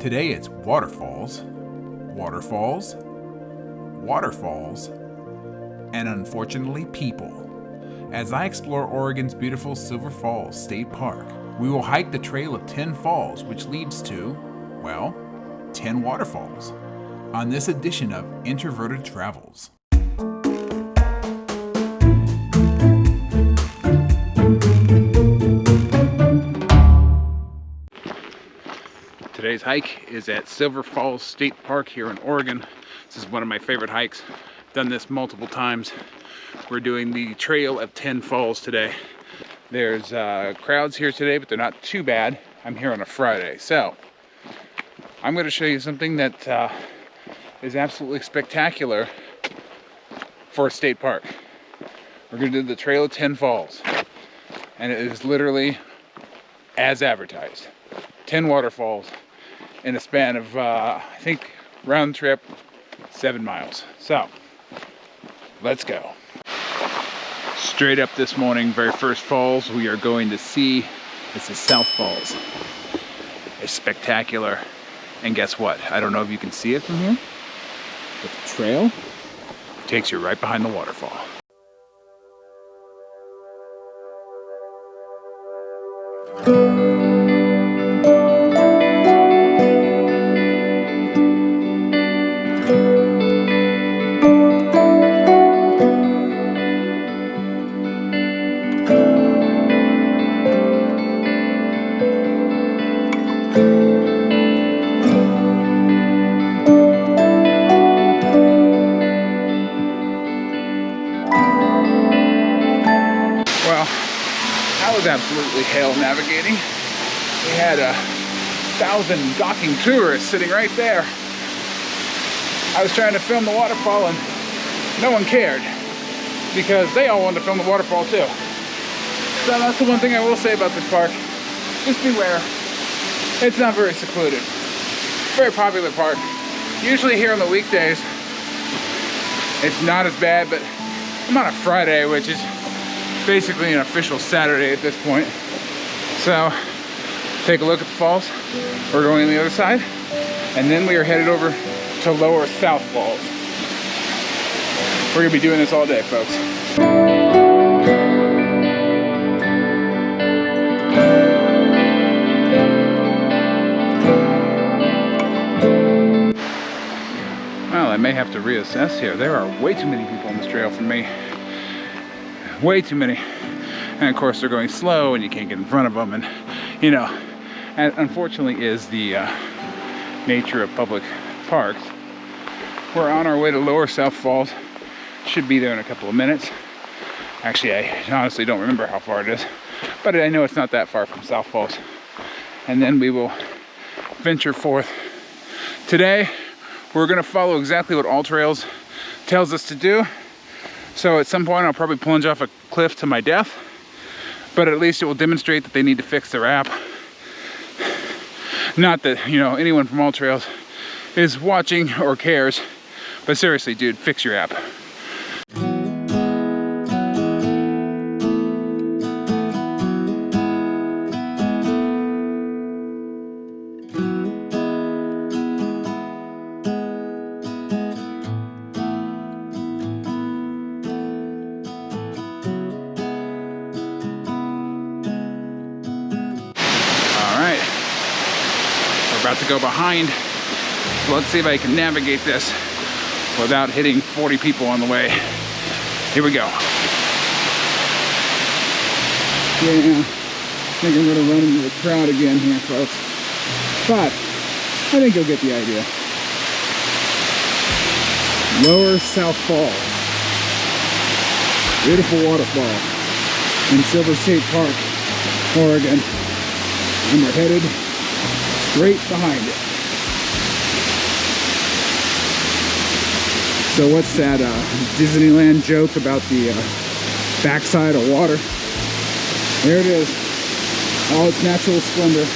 Today it's waterfalls, waterfalls, waterfalls, and unfortunately people. As I explore Oregon's beautiful Silver Falls State Park, we will hike the trail of 10 falls, which leads to, well, 10 waterfalls, on this edition of Introverted Travels. Today's hike is at Silver Falls State Park here in Oregon. This is one of my favorite hikes. I've done this multiple times. We're doing the Trail of 10 Falls today. There's crowds here today, but they're not too bad. I'm here on a Friday. So, I'm going to show you something that is absolutely spectacular for a state park. We're going to do the Trail of 10 Falls. And it is literally as advertised. 10 waterfalls in a span of, I think, round trip, 7 miles. So, let's go. Straight up this morning, very first falls we are going to see, this is South Falls. It's spectacular. And guess what? I don't know if you can see it from here, but the trail takes you right behind the waterfall. Absolutely hell navigating. We had 1,000 gawking tourists sitting right there. I was trying to film the waterfall and no one cared because they all wanted to film the waterfall too. So that's the one thing I will say about this park. Just beware. It's not very secluded. Very popular park. Usually here on the weekdays it's not as bad, but I'm on a Friday, which is basically an official Saturday at this point. So take a look at the falls. We're going on the other side, and then we are headed over to Lower South Falls. We're gonna be doing this all day, folks. Well, I may have to reassess here. There are way too many people on this trail for me. Way too many. And of course they're going slow and you can't get in front of them, and you know, and unfortunately is the nature of public parks. We're on our way to Lower South Falls. Should be there in a couple of minutes. Actually, I honestly don't remember how far it is, but I know it's not that far from South Falls. And then we will venture forth. Today we're going to follow exactly what AllTrails tells us to do. So at some point I'll probably plunge off a cliff to my death, but at least it will demonstrate that they need to fix their app. Not that, you know, anyone from AllTrails is watching or cares, but seriously, dude, fix your app. About to go behind, so let's see if I can navigate this without hitting 40 people on the way. Here we go. Yeah, I think I'm gonna run into the crowd again here, folks, but I think you'll get the idea. Lower South Falls, beautiful waterfall in Silver State Park, Oregon, and we're headed right behind it. So what's that Disneyland joke about the backside of water? There it is, all its natural splendor.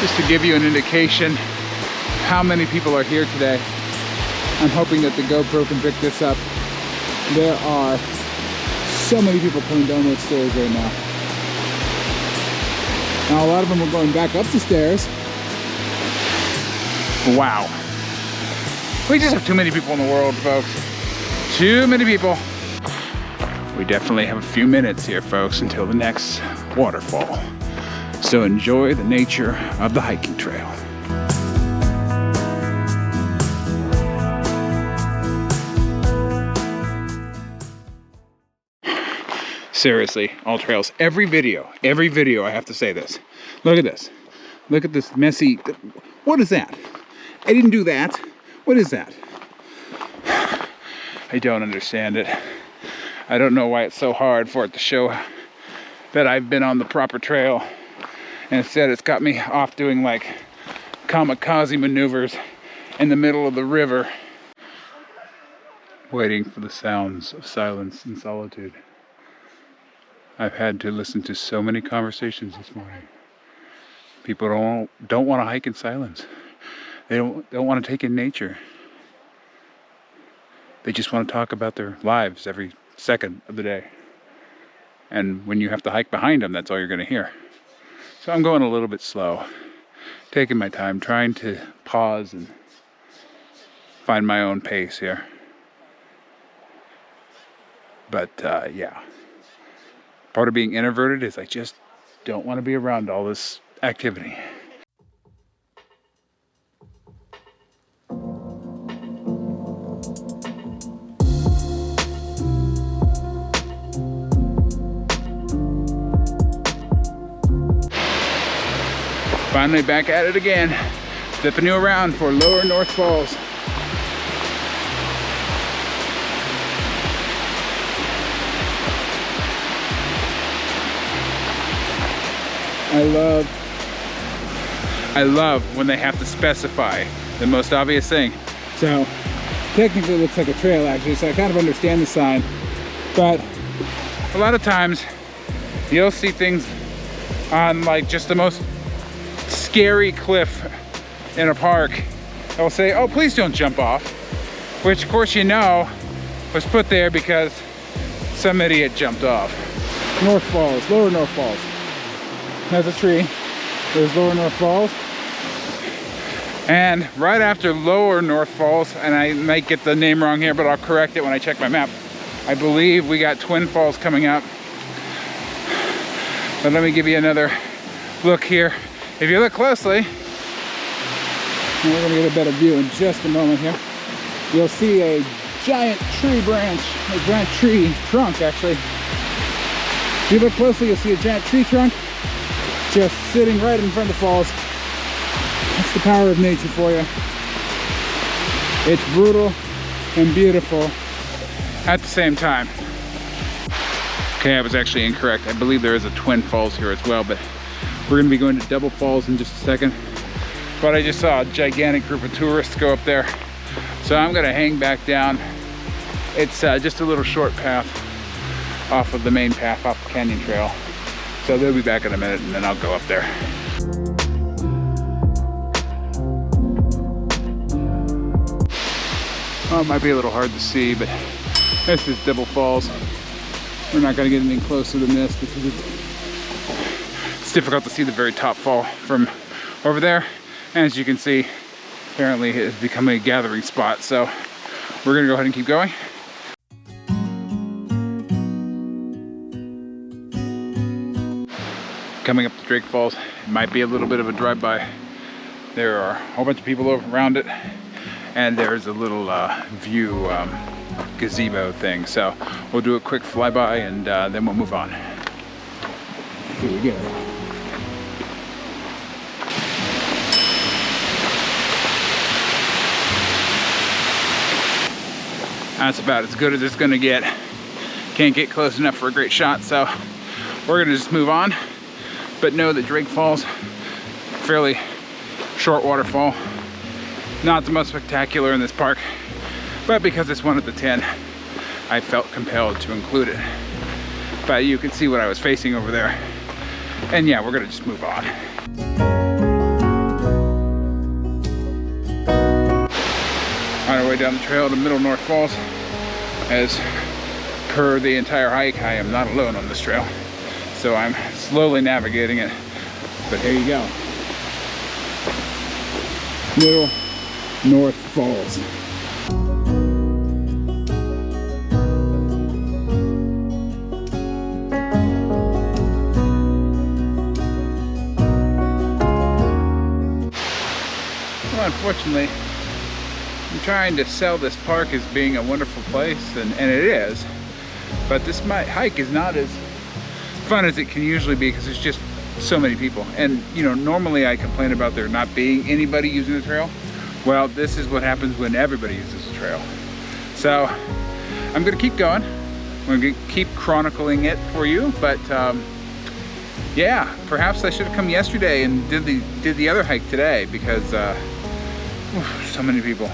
Just to give you an indication how many people are here today. I'm hoping that the GoPro can pick this up. There are so many people coming down those stairs right now. Now a lot of them are going back up the stairs. Wow. We just have too many people in the world, folks. Too many people. We definitely have a few minutes here, folks, until the next waterfall. So enjoy the nature of the hiking trail. Seriously, AllTrails, every video I have to say this. Look at this. Look at this messy, what is that? I didn't do that. What is that? I don't understand it. I don't know why it's so hard for it to show that I've been on the proper trail. And instead it's got me off doing like kamikaze maneuvers in the middle of the river, waiting for the sounds of silence and solitude. I've had to listen to so many conversations this morning. People don't want to hike in silence. They don't want to take in nature. They just want to talk about their lives every second of the day. And when you have to hike behind them, that's all you're going to hear. So I'm going a little bit slow, taking my time, trying to pause and find my own pace here. But yeah. Part of being introverted is I just don't want to be around all this activity. Finally back at it again, zipping you around for Lower North Falls. I love when they have to specify the most obvious thing. So technically it looks like a trail actually, so I kind of understand the sign, but a lot of times you'll see things on like just the most scary cliff in a park. They'll say, oh, please don't jump off, which of course you know was put there because some idiot jumped off. North Falls, Lower North Falls. There's a tree. There's Lower North Falls. And right after Lower North Falls, and I might get the name wrong here, but I'll correct it when I check my map. I believe we got Twin Falls coming up. But let me give you another look here. If you look closely, and we're gonna get a better view in just a moment here, you'll see a giant tree branch, a giant tree trunk actually. If you look closely, you'll see a giant tree trunk just sitting right in front of the falls. That's the power of nature for you. It's brutal and beautiful at the same time. Okay, I was actually incorrect. I believe there is a Twin Falls here as well, but we're gonna be going to Double Falls in just a second. But I just saw a gigantic group of tourists go up there. So I'm gonna hang back down. It's just a little short path off of the main path, off the Canyon Trail. So they'll be back in a minute and then I'll go up there. Well, it might be a little hard to see, but this is Double Falls. We're not gonna get anything closer than this because it's difficult to see the very top fall from over there. And as you can see, apparently it has become a gathering spot. So we're gonna go ahead and keep going. Coming up to Drake Falls, it might be a little bit of a drive-by. There are a whole bunch of people around it, and there's a little view gazebo thing. So we'll do a quick flyby and then we'll move on. Here we go. That's about as good as it's gonna get. Can't get close enough for a great shot, so we're gonna just move on. But know that Drake Falls, fairly short waterfall. Not the most spectacular in this park, but because it's one of the 10, I felt compelled to include it. But you can see what I was facing over there. And yeah, we're gonna just move on. On our way down the trail to Middle North Falls. As per the entire hike, I am not alone on this trail. So I'm slowly navigating it. But here you go. Middle North Falls. Well, unfortunately, I'm trying to sell this park as being a wonderful place, and it is. But this hike is not as fun as it can usually be because there's just so many people. And you know, normally I complain about there not being anybody using the trail. Well, this is what happens when everybody uses the trail. So I'm gonna keep going. I'm gonna keep chronicling it for you, but yeah, perhaps I should have come yesterday and did the other hike today because so many people.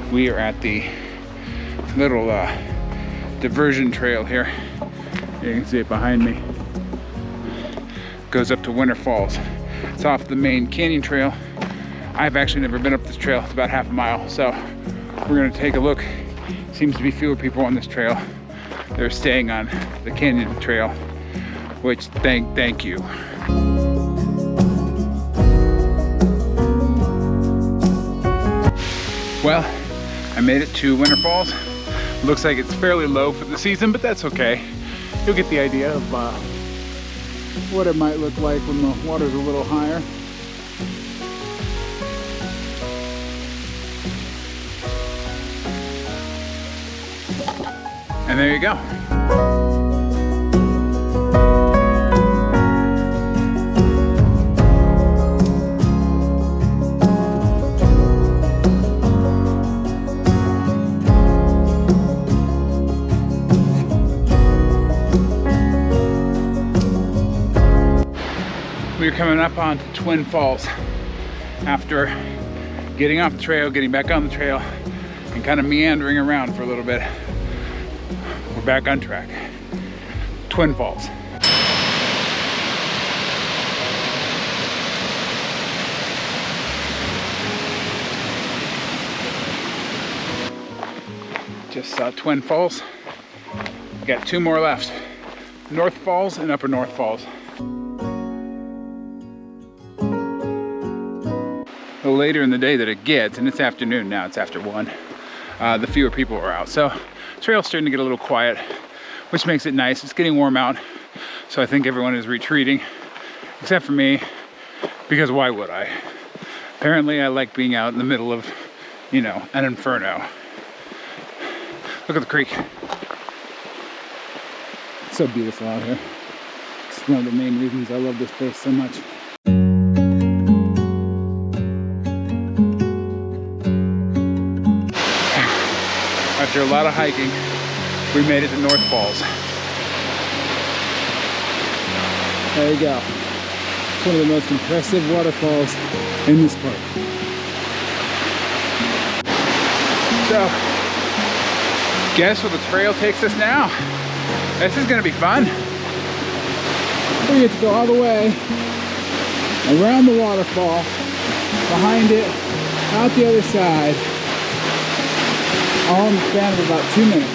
We are at the little diversion trail here. You can see it behind me. Goes up to Winter Falls. It's off the main canyon trail. I've actually never been up this trail. It's about half a mile. So we're gonna take a look. Seems to be fewer people on this trail. They're staying on the canyon trail, which thank you. Well, I made it to Winter Falls. Looks like it's fairly low for the season, but that's okay. You'll get the idea of what it might look like when the water's a little higher. And there you go. We're coming up onto Twin Falls after getting off the trail, getting back on the trail, and kind of meandering around for a little bit. We're back on track. Twin Falls. Just saw Twin Falls. We got two more left. North Falls and Upper North Falls. The later in the day that it gets, and it's afternoon now, it's after 1, the fewer people are out. So trail's starting to get a little quiet, which makes it nice. It's getting warm out, so I think everyone is retreating, except for me, because why would I? Apparently I like being out in the middle of, you know, an inferno. Look at the creek. It's so beautiful out here. It's one of the main reasons I love this place so much. After a lot of hiking, we made it to North Falls. There you go. It's one of the most impressive waterfalls in this park. So, guess where the trail takes us now? This is gonna be fun. We get to go all the way around the waterfall, behind it, out the other side, all in the span of about 2 minutes.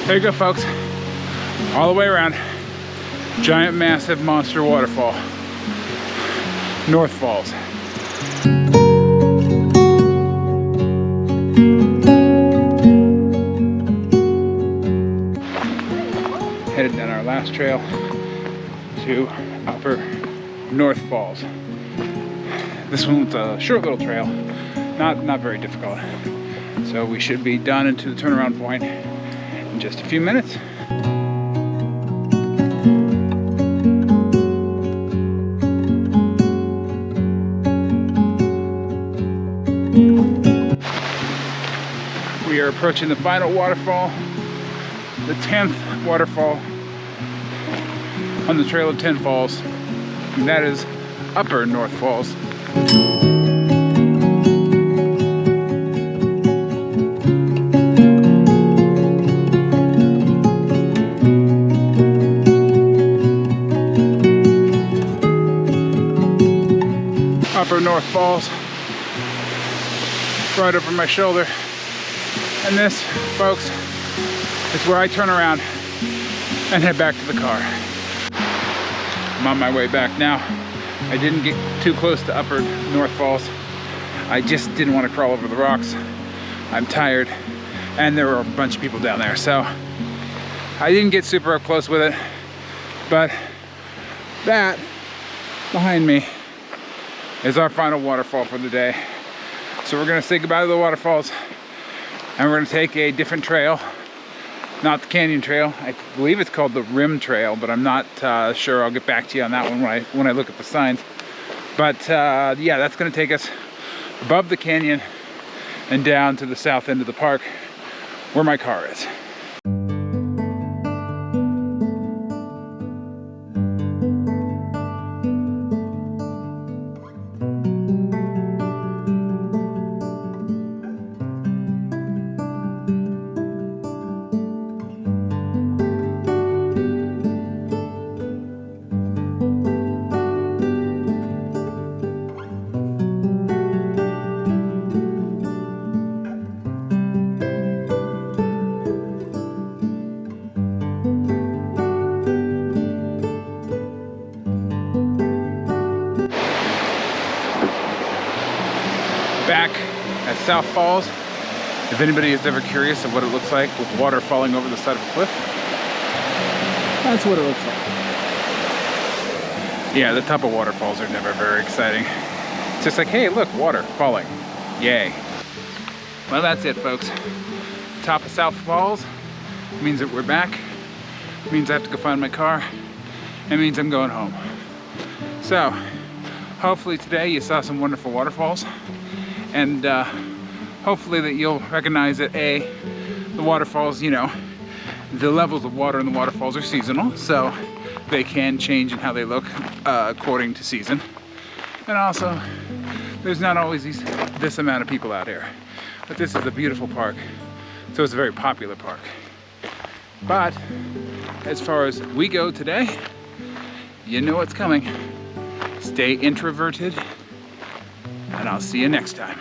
There you go, folks. All the way around. Giant, massive monster waterfall. North Falls. Headed down our last trail to Upper North Falls. This one's a short little trail, not very difficult. So we should be done into the turnaround point in just a few minutes. We are approaching the final waterfall, the 10th waterfall on the Trail of 10 Falls, and that is Upper North Falls. Upper North Falls, right over my shoulder. And this, folks, is where I turn around and head back to the car. I'm on my way back now. I didn't get too close to Upper North Falls. I just didn't want to crawl over the rocks. I'm tired, and there were a bunch of people down there, so I didn't get super up close with it. But that behind me is our final waterfall for the day. So we're gonna say goodbye to the waterfalls, and we're gonna take a different trail, not the canyon trail. I believe it's called the Rim Trail, but I'm not sure. I'll get back to you on that one when I look at the signs. But yeah, that's gonna take us above the canyon and down to the south end of the park where my car is. Back at South Falls, if anybody is ever curious of what it looks like with water falling over the side of a cliff, that's what it looks like. Yeah, the top of waterfalls are never very exciting. It's just like, hey, look, water falling. Yay. Well, that's it, folks. Top of South Falls means that we're back. It means I have to go find my car. It means I'm going home. So, hopefully today you saw some wonderful waterfalls. And hopefully that you'll recognize that the waterfalls, you know, the levels of water in the waterfalls are seasonal, so they can change in how they look according to season. And also, there's not always this amount of people out here. But this is a beautiful park, so it's a very popular park. But as far as we go today, you know what's coming. Stay introverted, and I'll see you next time.